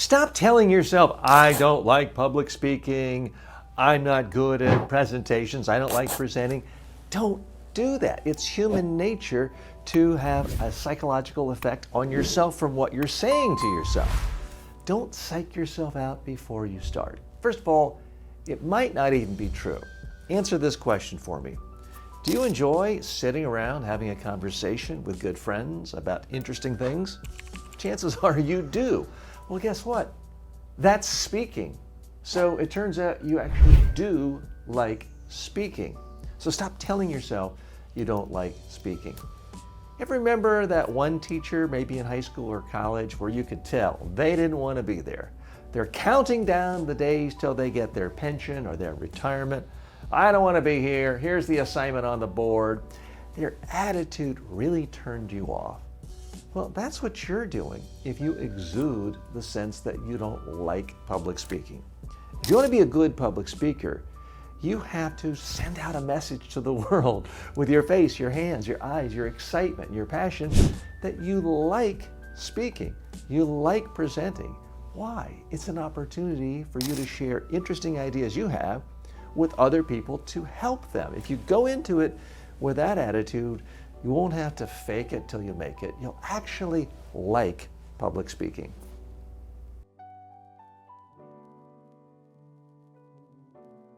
Stop telling yourself, I don't like public speaking, I'm not good at presentations, I don't like presenting. Don't do that. It's human nature to have a psychological effect on yourself from what you're saying to yourself. Don't psych yourself out before you start. First of all, it might not even be true. Answer this question for me. Do you enjoy sitting around having a conversation with good friends about interesting things? Chances are you do. Well, guess what? That's speaking. So it turns out you actually do like speaking. So stop telling yourself you don't like speaking. Ever remember that one teacher, maybe in high school or college, where you could tell they didn't want to be there? They're counting down the days till they get their pension or their retirement. I don't want to be here. Here's the assignment on the board. Their attitude really turned you off. Well, that's what you're doing if you exude the sense that you don't like public speaking. If you want to be a good public speaker, you have to send out a message to the world with your face, your hands, your eyes, your excitement, your passion, that you like speaking, you like presenting. Why? It's an opportunity for you to share interesting ideas you have with other people to help them. If you go into it with that attitude, you won't have to fake it till you make it. You'll actually like public speaking.